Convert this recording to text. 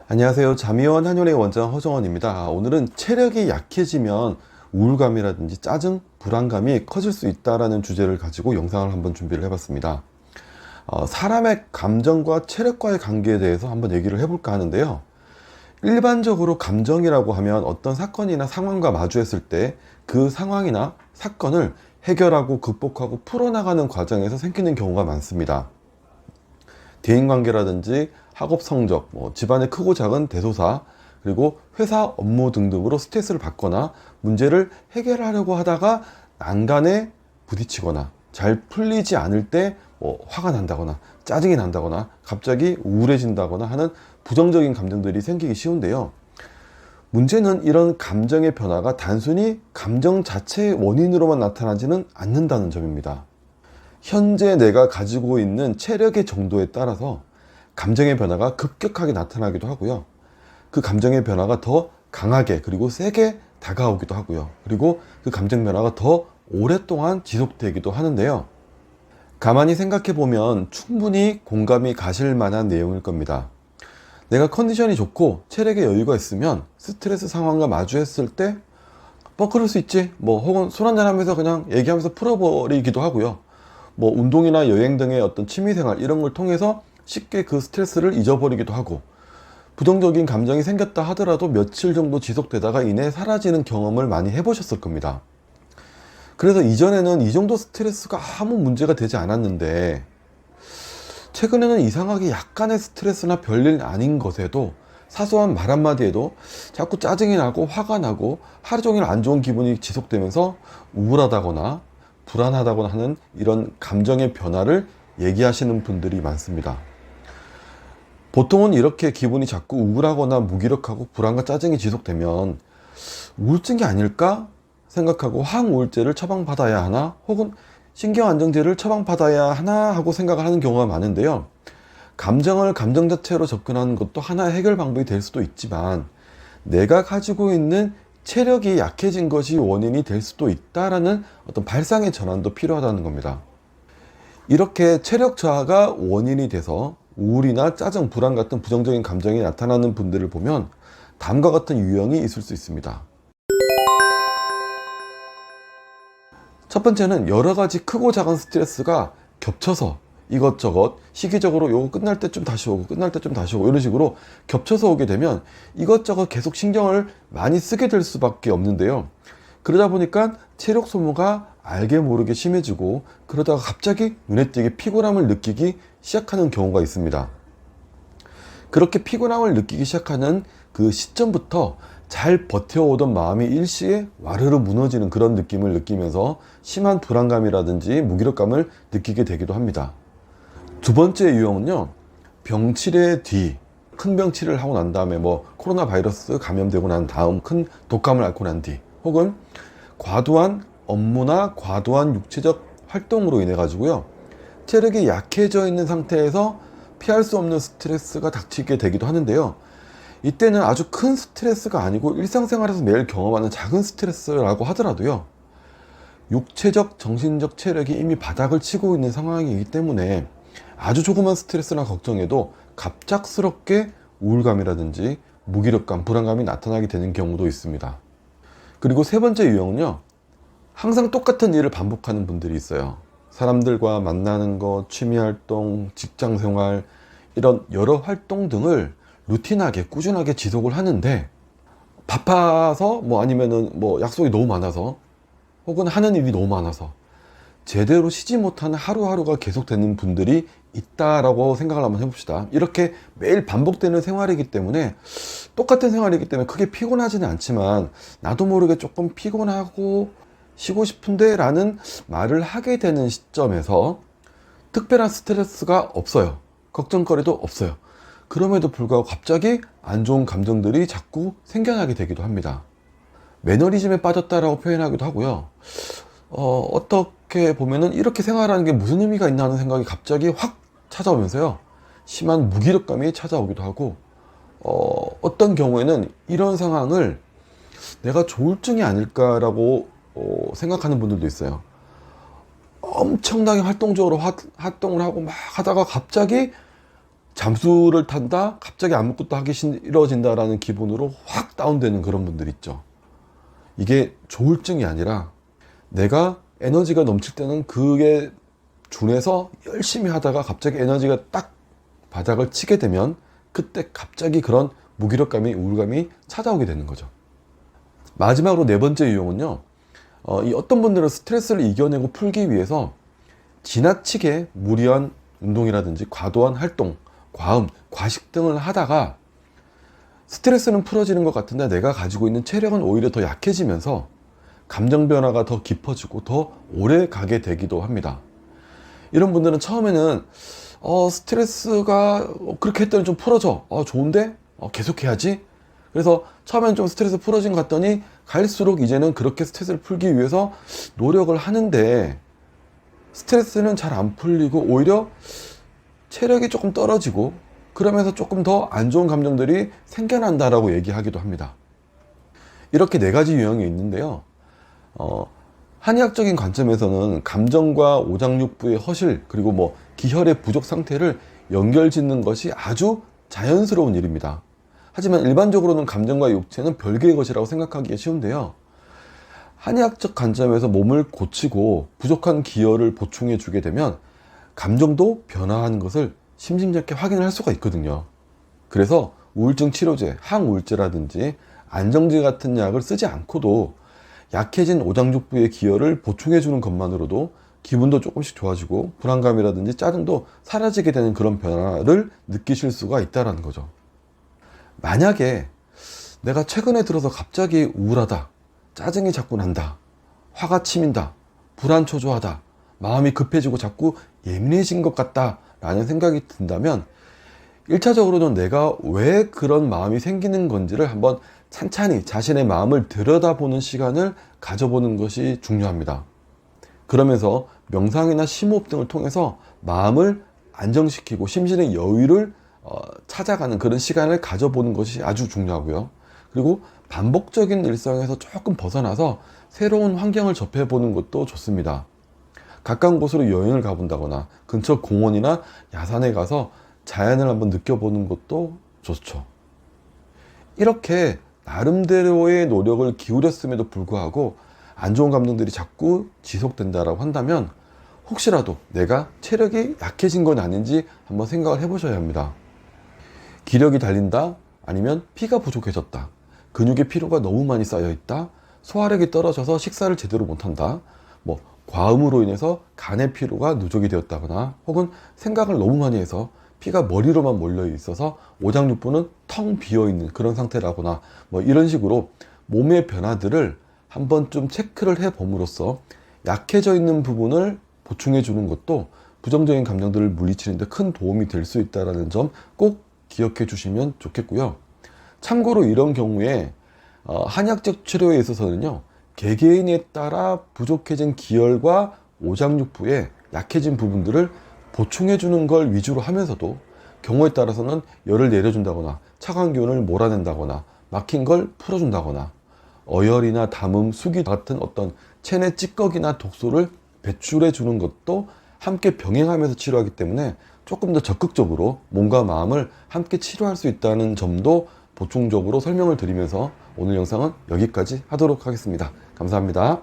안녕하세요. 자미원 한의원의 원장 허정원입니다. 오늘은 체력이 약해지면 우울감이라든지 짜증, 불안감이 커질 수 있다는 주제를 가지고 영상을 한번 준비를 해봤습니다. 사람의 감정과 체력과의 관계에 대해서 한번 얘기를 해볼까 하는데요. 일반적으로 감정이라고 하면 어떤 사건이나 상황과 마주했을 때 그 상황이나 사건을 해결하고 극복하고 풀어나가는 과정에서 생기는 경우가 많습니다. 대인관계라든지 학업 성적, 집안의 크고 작은 대소사, 그리고 회사 업무 등등으로 스트레스를 받거나 문제를 해결하려고 하다가 난간에 부딪히거나 잘 풀리지 않을 때 화가 난다거나 짜증이 난다거나 갑자기 우울해진다거나 하는 부정적인 감정들이 생기기 쉬운데요. 문제는 이런 감정의 변화가 단순히 감정 자체의 원인으로만 나타나지는 않는다는 점입니다. 현재 내가 가지고 있는 체력의 정도에 따라서 감정의 변화가 급격하게 나타나기도 하고요. 그 감정의 변화가 더 강하게 그리고 세게 다가오기도 하고요. 그리고 그 감정 변화가 더 오랫동안 지속되기도 하는데요. 가만히 생각해 보면 충분히 공감이 가실 만한 내용일 겁니다. 내가 컨디션이 좋고 체력에 여유가 있으면 스트레스 상황과 마주했을 때 그럴 수 있지, 혹은 술 한잔 하면서 그냥 얘기하면서 풀어버리기도 하고요. 운동이나 여행 등의 어떤 취미생활 이런 걸 통해서 쉽게 그 스트레스를 잊어버리기도 하고, 부정적인 감정이 생겼다 하더라도 며칠 정도 지속되다가 이내 사라지는 경험을 많이 해보셨을 겁니다. 그래서 이전에는 이 정도 스트레스가 아무 문제가 되지 않았는데, 최근에는 이상하게 약간의 스트레스나 별일 아닌 것에도 사소한 말 한마디에도 자꾸 짜증이 나고 화가 나고 하루 종일 안 좋은 기분이 지속되면서 우울하다거나 불안하다거나 하는 이런 감정의 변화를 얘기하시는 분들이 많습니다. 보통은 이렇게 기분이 자꾸 우울하거나 무기력하고 불안과 짜증이 지속되면 우울증이 아닐까 생각하고 항우울제를 처방받아야 하나, 혹은 신경안정제를 처방받아야 하나 하고 생각을 하는 경우가 많은데요. 감정을 감정 자체로 접근하는 것도 하나의 해결 방법이 될 수도 있지만, 내가 가지고 있는 체력이 약해진 것이 원인이 될 수도 있다라는 어떤 발상의 전환도 필요하다는 겁니다. 이렇게 체력 저하가 원인이 돼서 우울이나 짜증, 불안 같은 부정적인 감정이 나타나는 분들을 보면 다음과 같은 유형이 있을 수 있습니다. 첫 번째는 여러 가지 크고 작은 스트레스가 겹쳐서 이것저것 시기적으로 요거 끝날 때 좀 다시 오고 끝날 때 좀 다시 오고 이런 식으로 겹쳐서 오게 되면 이것저것 계속 신경을 많이 쓰게 될 수밖에 없는데요. 그러다 보니까 체력 소모가 알게 모르게 심해지고, 그러다가 갑자기 눈에 띄게 피곤함을 느끼기 시작하는 경우가 있습니다. 그렇게 피곤함을 느끼기 시작하는 그 시점부터 잘 버텨오던 마음이 일시에 와르르 무너지는 그런 느낌을 느끼면서 심한 불안감이라든지 무기력감을 느끼게 되기도 합니다. 두 번째 유형은요, 병치레 뒤, 큰 병치레를 하고 난 다음에 코로나 바이러스 감염되고 난 다음 큰 독감을 앓고 난 뒤, 혹은 과도한 업무나 과도한 육체적 활동으로 인해 가지고요, 체력이 약해져 있는 상태에서 피할 수 없는 스트레스가 닥치게 되기도 하는데요. 이때는 아주 큰 스트레스가 아니고 일상생활에서 매일 경험하는 작은 스트레스라고 하더라도요, 육체적, 정신적 체력이 이미 바닥을 치고 있는 상황이기 때문에 아주 조그만 스트레스나 걱정에도 갑작스럽게 우울감이라든지 무기력감, 불안감이 나타나게 되는 경우도 있습니다. 그리고 세 번째 유형은요, 항상 똑같은 일을 반복하는 분들이 있어요. 사람들과 만나는 것, 취미활동, 직장생활, 이런 여러 활동 등을 루틴하게 꾸준하게 지속을 하는데, 바빠서 아니면은 약속이 너무 많아서, 혹은 하는 일이 너무 많아서 제대로 쉬지 못하는 하루하루가 계속되는 분들이 있다라고 생각을 한번 해봅시다. 이렇게 매일 반복되는 생활이기 때문에, 똑같은 생활이기 때문에 크게 피곤하지는 않지만 나도 모르게 조금 피곤하고 쉬고 싶은데 라는 말을 하게 되는 시점에서 특별한 스트레스가 없어요. 걱정거리도 없어요. 그럼에도 불구하고 갑자기 안 좋은 감정들이 자꾸 생겨나게 되기도 합니다. 매너리즘에 빠졌다라고 표현하기도 하고요. 어떻게 보면은 이렇게 생활하는 게 무슨 의미가 있나 하는 생각이 갑자기 확 찾아오면서요, 심한 무기력감이 찾아오기도 하고, 어떤 경우에는 이런 상황을 내가 조울증이 아닐까라고 생각하는 분들도 있어요. 엄청나게 활동적으로 활동을 하고 막 하다가 갑자기 잠수를 탄다? 갑자기 아무것도 하기 싫어진다라는 기분으로 확 다운되는 그런 분들 있죠. 이게 조울증이 아니라 내가 에너지가 넘칠 때는 그게 준해서 열심히 하다가 갑자기 에너지가 딱 바닥을 치게 되면 그때 갑자기 그런 무기력감이, 우울감이 찾아오게 되는 거죠. 마지막으로 네 번째 유형은요, 이 어떤 분들은 스트레스를 이겨내고 풀기 위해서 지나치게 무리한 운동이라든지 과도한 활동, 과음, 과식 등을 하다가 스트레스는 풀어지는 것 같은데 내가 가지고 있는 체력은 오히려 더 약해지면서 감정 변화가 더 깊어지고 더 오래 가게 되기도 합니다. 이런 분들은 처음에는 스트레스가 그렇게 했더니 좀 풀어져. 좋은데? 계속해야지. 그래서 처음에는 좀 스트레스 풀어진 것 같더니 갈수록 이제는 그렇게 스트레스를 풀기 위해서 노력을 하는데 스트레스는 잘 안 풀리고 오히려 체력이 조금 떨어지고 그러면서 조금 더 안 좋은 감정들이 생겨난다라고 얘기하기도 합니다. 이렇게 네 가지 유형이 있는데요. 한의학적인 관점에서는 감정과 오장육부의 허실 그리고 뭐 기혈의 부족 상태를 연결짓는 것이 아주 자연스러운 일입니다. 하지만 일반적으로는 감정과 육체는 별개의 것이라고 생각하기가 쉬운데요. 한의학적 관점에서 몸을 고치고 부족한 기혈을 보충해 주게 되면 감정도 변화하는 것을 심심찮게 확인을 할 수가 있거든요. 그래서 우울증 치료제, 항우울제라든지 안정제 같은 약을 쓰지 않고도 약해진 오장육부의 기혈을 보충해 주는 것만으로도 기분도 조금씩 좋아지고 불안감이라든지 짜증도 사라지게 되는 그런 변화를 느끼실 수가 있다는 거죠. 만약에 내가 최근에 들어서 갑자기 우울하다, 짜증이 자꾸 난다, 화가 치민다, 불안초조하다, 마음이 급해지고 자꾸 예민해진 것 같다 라는 생각이 든다면 1차적으로는 내가 왜 그런 마음이 생기는 건지를 한번 찬찬히 자신의 마음을 들여다보는 시간을 가져보는 것이 중요합니다. 그러면서 명상이나 심호흡 등을 통해서 마음을 안정시키고 심신의 여유를 찾아가는 그런 시간을 가져보는 것이 아주 중요하고요. 그리고 반복적인 일상에서 조금 벗어나서 새로운 환경을 접해보는 것도 좋습니다. 가까운 곳으로 여행을 가본다거나 근처 공원이나 야산에 가서 자연을 한번 느껴보는 것도 좋죠. 이렇게 나름대로의 노력을 기울였음에도 불구하고 안 좋은 감정들이 자꾸 지속된다라고 한다면 혹시라도 내가 체력이 약해진 건 아닌지 한번 생각을 해보셔야 합니다. 기력이 달린다, 아니면 피가 부족해졌다, 근육의 피로가 너무 많이 쌓여 있다, 소화력이 떨어져서 식사를 제대로 못한다, 뭐 과음으로 인해서 간의 피로가 누적이 되었다거나 혹은 생각을 너무 많이 해서 피가 머리로만 몰려 있어서 오장육부는 텅 비어 있는 그런 상태라거나 뭐 이런 식으로 몸의 변화들을 한번 좀 체크를 해 봄으로써 약해져 있는 부분을 보충해 주는 것도 부정적인 감정들을 물리치는 데 큰 도움이 될 수 있다는 점 꼭 기억해 주시면 좋겠고요. 참고로 이런 경우에 한의학적 치료에 있어서는요, 개개인에 따라 부족해진 기혈과 오장육부의 약해진 부분들을 보충해 주는 걸 위주로 하면서도 경우에 따라서는 열을 내려준다거나 차가운 기운을 몰아낸다거나 막힌 걸 풀어준다거나 어혈이나 담음, 수기 같은 어떤 체내 찌꺼기나 독소를 배출해 주는 것도 함께 병행하면서 치료하기 때문에 조금 더 적극적으로 몸과 마음을 함께 치료할 수 있다는 점도 보충적으로 설명을 드리면서 오늘 영상은 여기까지 하도록 하겠습니다. 감사합니다.